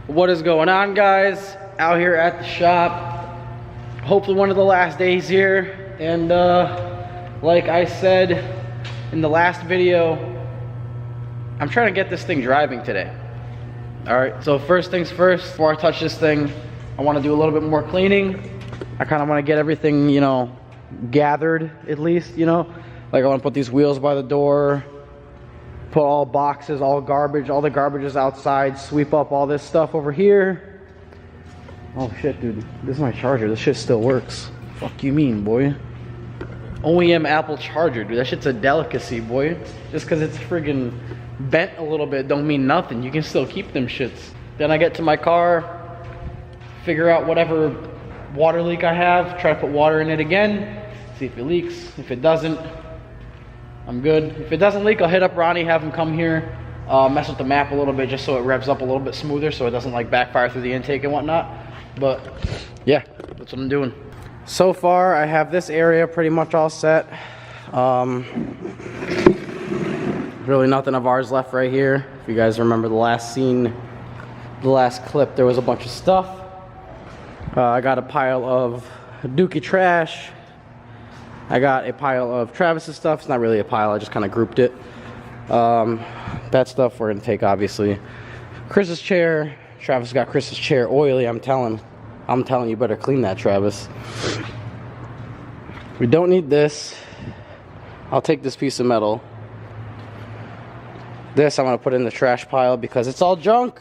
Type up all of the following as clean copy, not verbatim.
What is going on, guys? Out here at the shop. Hopefully one of the last days here. And like I said in the last video, I'm trying to get this thing driving today. Alright, so first things first, before I touch this thing, I want to do a little bit more cleaning. I kind of want to get everything, you know, gathered at least, you know. Like I want to put these wheels by the door, put all boxes, all garbage, all the garbage is outside, sweep up all this stuff over here. Oh shit, dude, this is my charger. This shit still works. Fuck you mean, boy? OEM Apple charger, dude. That shit's a delicacy, boy. Just because it's friggin' bent a little bit don't mean nothing. You can still keep them shits. Then I get to my car, figure out whatever water leak I have, try to put water in it again, see if it leaks. If it doesn't, I'm good. If it doesn't leak, I'll hit up Ronnie, have him come here, mess with the map a little bit just so it revs up a little bit smoother so it doesn't like backfire through the intake and whatnot. But yeah, that's what I'm doing. So far, I have this area pretty much all set. Really nothing of ours left right here. If you guys remember the last scene, the last clip, there was a bunch of stuff. I got a pile of Dookie trash. I got a pile of Travis's stuff. It's not really a pile, I just kind of grouped it. That stuff we're gonna take, obviously. Chris's chair. Travis got Chris's chair oily. I'm telling you, better clean that, Travis. We don't need this. I'll take this piece of metal. This I'm gonna put in the trash pile because it's all junk.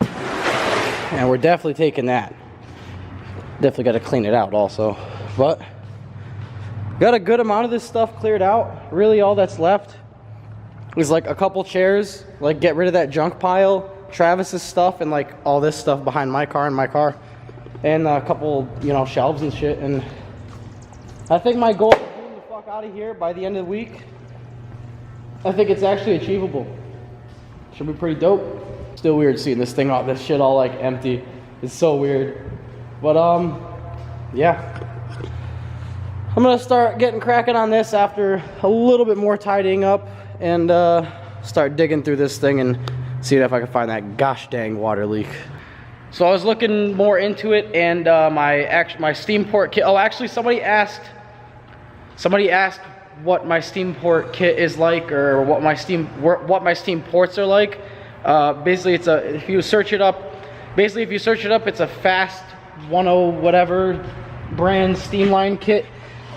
And we're definitely taking that. Definitely got to clean it out also. But got a good amount of this stuff cleared out. Really all that's left is like a couple chairs, like get rid of that junk pile, Travis's stuff, and like all this stuff behind my car and a couple, you know, shelves and shit. And I think my goal is getting the fuck out of here by the end of the week. I think it's actually achievable. Should be pretty dope. Still weird seeing this thing all, this shit all like empty. It's so weird. But yeah. I'm gonna start getting cracking on this after a little bit more tidying up and start digging through this thing and seeing if I can find that gosh dang water leak. So I was looking more into it, and my steam port kit. Oh, actually, somebody asked what my steam port kit is like, or what my steam ports are like. Basically, if you search it up, it's a fast 10 whatever brand steam line kit.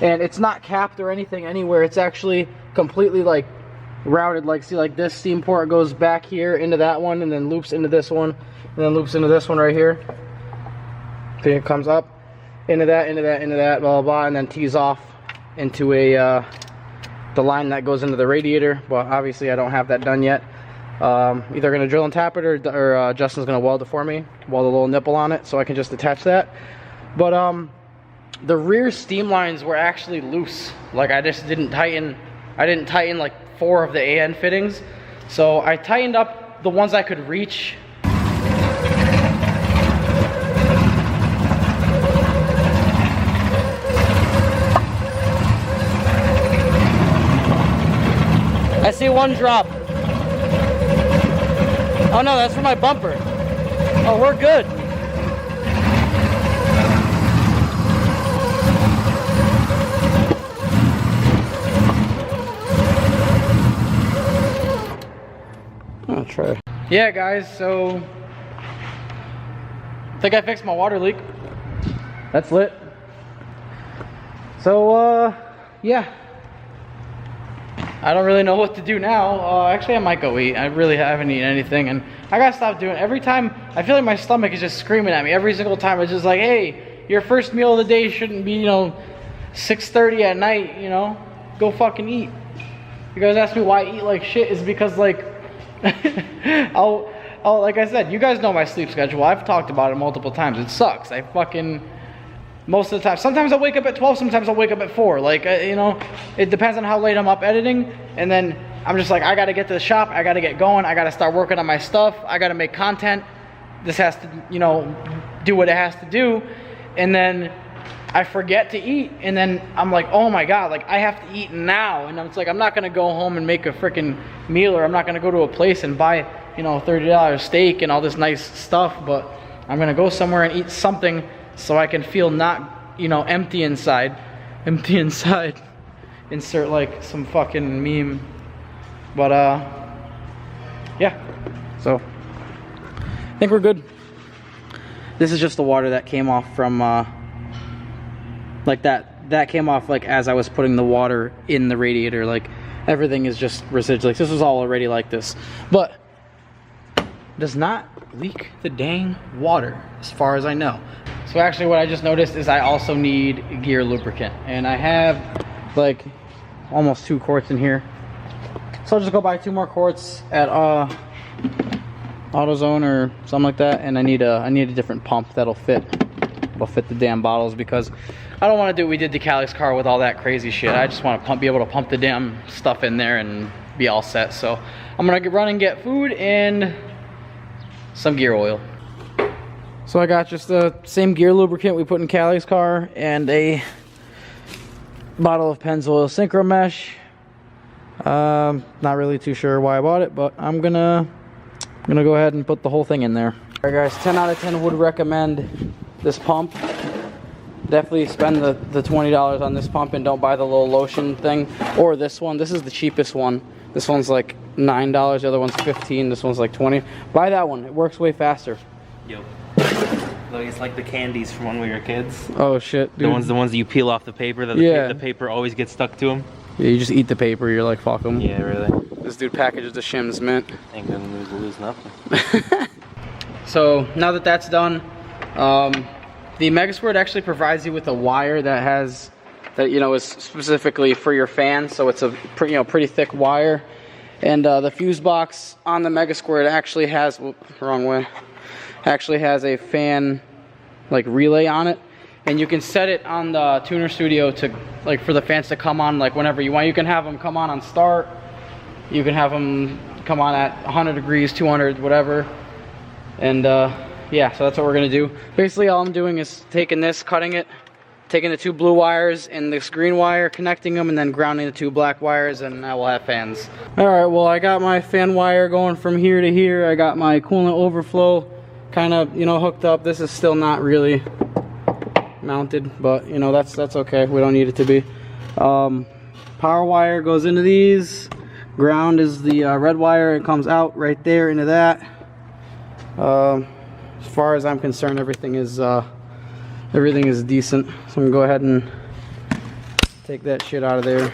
And it's not capped or anything anywhere. It's actually completely like routed. Like, see, like this steam port goes back here into that one, and then loops into this one, and then loops into this one right here. Then it comes up into that, blah blah blah, and then tees off into the line that goes into the radiator. But obviously, I don't have that done yet. Either gonna drill and tap it, or Justin's gonna weld it for me, weld a little nipple on it, so I can just attach that. But the rear steam lines were actually loose. Like I didn't tighten like 4 of the AN fittings. So I tightened up the ones I could reach. I see one drop. Oh no, that's for my bumper. Oh, we're good. I'll try. Yeah, guys, so I think I fixed my water leak. That's lit. So, yeah. I don't really know what to do now. Actually, I might go eat. I really haven't eaten anything, and I gotta stop doing it. Every time, I feel like my stomach is just screaming at me. Every single time, it's just like, hey, your first meal of the day shouldn't be, you know, 6:30 at night, you know? Go fucking eat. You guys ask me why I eat like shit, is because, like, I'll, like I said, you guys know my sleep schedule. I've talked about it multiple times. It sucks. I fucking... Most of the time. Sometimes I'll wake up at 12, sometimes I'll wake up at 4. Like, you know, it depends on how late I'm up editing. And then I'm just like, I gotta get to the shop, I gotta get going, I gotta start working on my stuff, I gotta make content. This has to, you know, do what it has to do. And then I forget to eat, and then I'm like, oh my god, like I have to eat now. And it's like, I'm not gonna go home and make a freaking meal, or I'm not gonna go to a place and buy you know, $30 steak and all this nice stuff, but I'm gonna go somewhere and eat something so I can feel not, you know, empty inside. Empty inside. Insert like some fucking meme. But yeah. So I think we're good. This is just the water that came off from like that came off like as I was putting the water in the radiator. Like everything is just residual. Like, this was all already like this, but does not leak the dang water as far as I know. So actually what I just noticed is I also need gear lubricant, and I have like almost 2 quarts in here, so I'll just go buy 2 more quarts at AutoZone or something like that. And I need a different pump that'll fit the damn bottles, because I don't want to do what we did to Callie's car with all that crazy shit. I just want to be able to pump the damn stuff in there and be all set. So I'm gonna run and get food and some gear oil. So I got just the same gear lubricant we put in Callie's car and a bottle of Pennzoil Synchro Mesh. Not really too sure why I bought it, but I'm gonna go ahead and put the whole thing in there. All right guys, 10 out of 10 would recommend this pump. Definitely spend the $20 on this pump and don't buy the little lotion thing or this one. This is the cheapest one. This one's like $9, the other one's $15, this one's like $20. Buy that one, it works way faster. Yo. Look, it's like the candies from when we were kids. Oh shit, dude. The ones that you peel off the paper, that the paper always gets stuck to them. Yeah, you just eat the paper, you're like, fuck them. Yeah, really. This dude packages the Shims Mint. Ain't gonna lose nothing. So now that that's done, the Megasquirt actually provides you with a wire that is specifically for your fan. So it's a pretty thick wire, and the fuse box on the Megasquirt actually has a fan like relay on it, and you can set it on the Tuner Studio to like for the fans to come on like whenever you want. You can have them come on start. You can have them come on at 100 degrees, 200, whatever. And yeah, so that's what we're gonna do. Basically all I'm doing is taking this, cutting it, taking the 2 blue wires and this green wire, connecting them, and then grounding the 2 black wires, and now we'll have fans. All right, well, I got my fan wire going from here to here. I got my coolant overflow kind of, hooked up. This is still not really mounted, but that's okay. We don't need it to be. Power wire goes into these. Ground is the red wire. It comes out right there into that. As far as I'm concerned, everything is decent. So I'm gonna go ahead and take that shit out of there.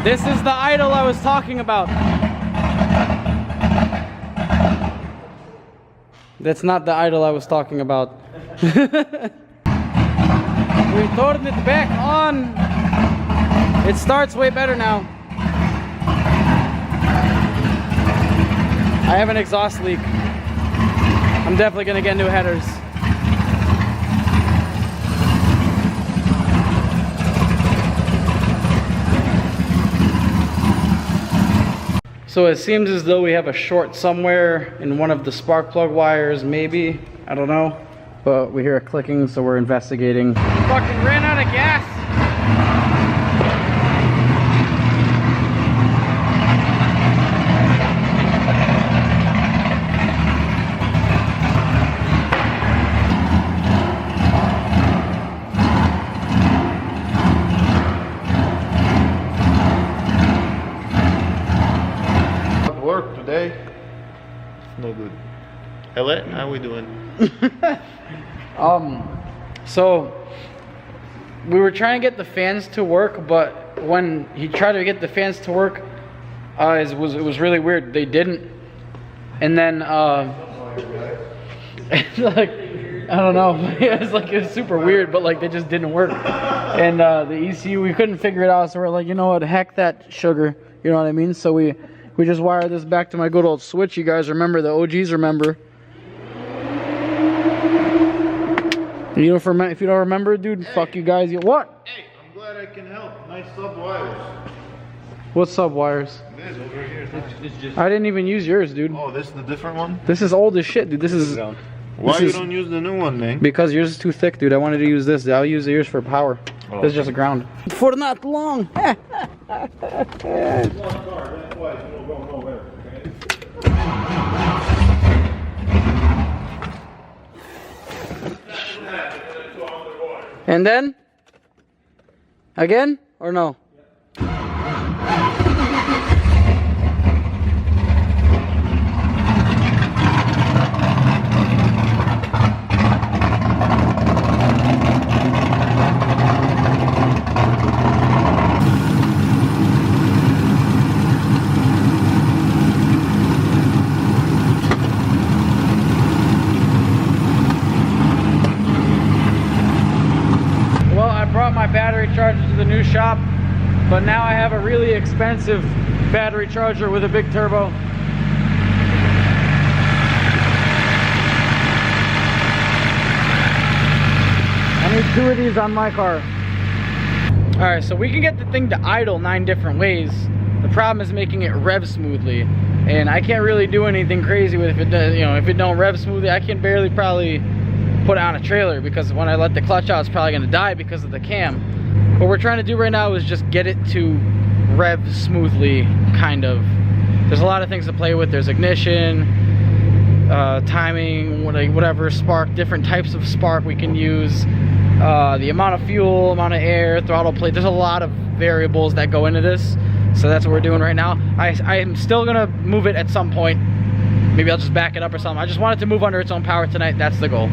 This is the idol I was talking about. That's not the idol I was talking about. We turned it back on. It starts way better now. I have an exhaust leak. I'm definitely gonna get new headers. So it seems as though we have a short somewhere in one of the spark plug wires, maybe. I don't know. But we hear it clicking, so we're investigating. Fucking ran out of gas! No good. Hello, how we doing? So we were trying to get the fans to work, but when he tried to get the fans to work, it was really weird. They didn't, and then like I don't know. It was super weird, but like they just didn't work. And the ECU, we couldn't figure it out, so we're like, you know what? Heck that sugar. You know what I mean? So we just wired this back to my good old switch. You guys remember, the OGs remember. If you don't remember, dude, hey, fuck you guys. What? Hey, I'm glad I can help. Nice sub wires. What sub wires? It is over here. It's just I didn't even use yours, dude. Oh, this is the different one? This is old as shit, dude. This is Why This you is- don't use the new one, man? because yours is too thick, dude. I wanted to use this. I'll use yours for power. Oh, This is just a ground. For not long. And then? Again? Or no? Well, I brought my battery charger to the new shop, but now I have a really expensive battery charger with a big turbo. I need 2 of these on my car. Alright, so we can get the thing to idle 9 different ways. The problem is making it rev smoothly. And I can't really do anything crazy with it if it does, if it don't rev smoothly. I can barely probably put it on a trailer because when I let the clutch out, it's probably gonna die because of the cam. What we're trying to do right now is just get it to rev smoothly, kind of. There's a lot of things to play with. There's ignition, timing, whatever, spark, different types of spark we can use, the amount of fuel, amount of air, throttle plate. There's a lot of variables that go into this. So that's what we're doing right now. I am still gonna move it at some point. Maybe I'll just back it up or something. I just want it to move under its own power tonight. That's the goal.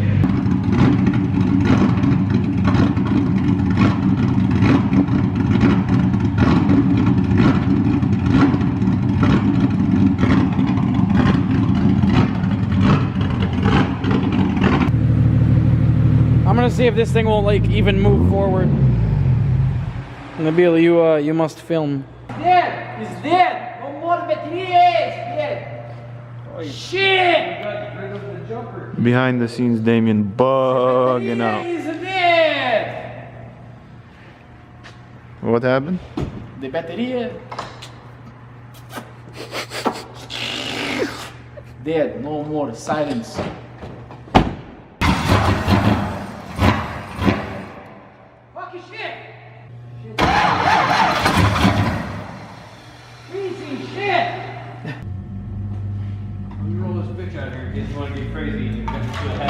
I'm gonna see if this thing will like even move forward. Nabil, you must film. Dead! He's dead! No more battery! He's dead! Oh, shit! Behind the scenes, Damien bugging out. He's dead! What happened? The battery. Dead, no more, silence. Fucking shit! Freezing shit! Let me roll this bitch out here in case you want to get crazy and you get to the head.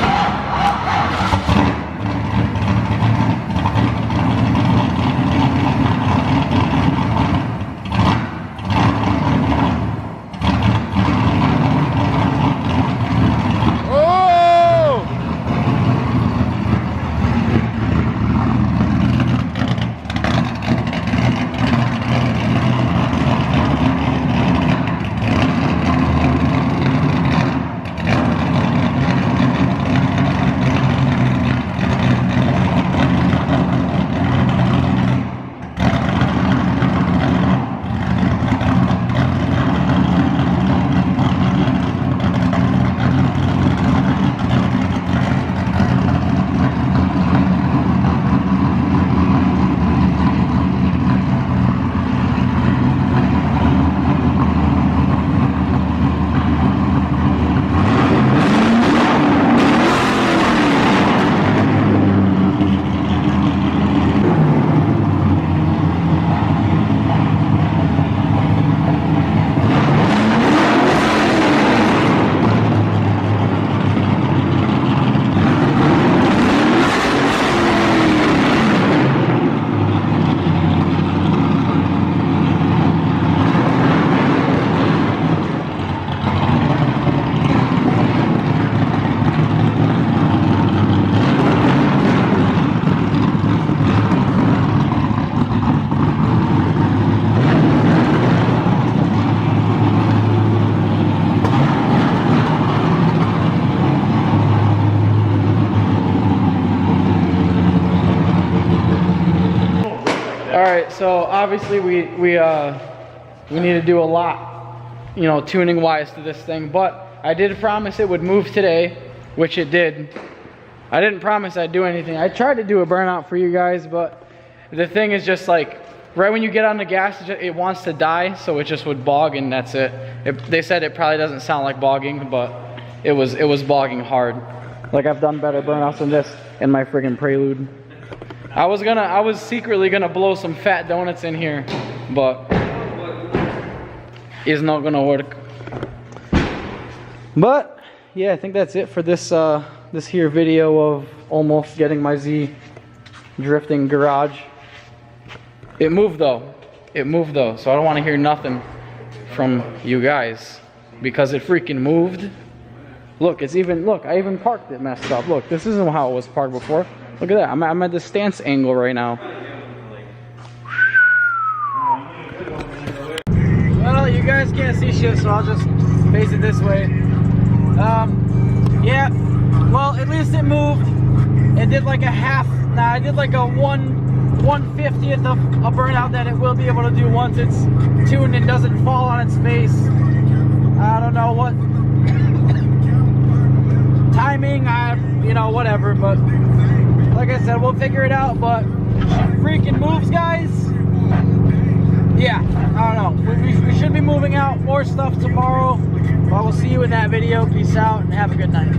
So obviously we need to do a lot, tuning wise to this thing, but I did promise it would move today, which it did. I didn't promise I'd do anything. I tried to do a burnout for you guys, but the thing is just like, right when you get on the gas, it wants to die, so it just would bog, and that's it. They said it probably doesn't sound like bogging, but it was bogging hard. Like, I've done better burnouts than this in my friggin' Prelude. I was secretly gonna blow some fat donuts in here, but it's not gonna work. But yeah, I think that's it for this this here video of almost getting my Z drifting garage. It moved though. It moved though, so I don't want to hear nothing from you guys because it freaking moved. Look, I even parked it messed up. Look, this isn't how it was parked before. Look at that. I'm at the stance angle right now. Well, you guys can't see shit, so I'll just face it this way. Yeah. Well, at least it moved. It did like a half. Nah, I did like a 1/50th of a burnout that it will be able to do once it's tuned and doesn't fall on its face. I don't know what timing, you know, whatever, but like I said, we'll figure it out. But she freaking moves, guys. Yeah, I don't know. We should be moving out more stuff tomorrow. But we'll see you in that video. Peace out and have a good night.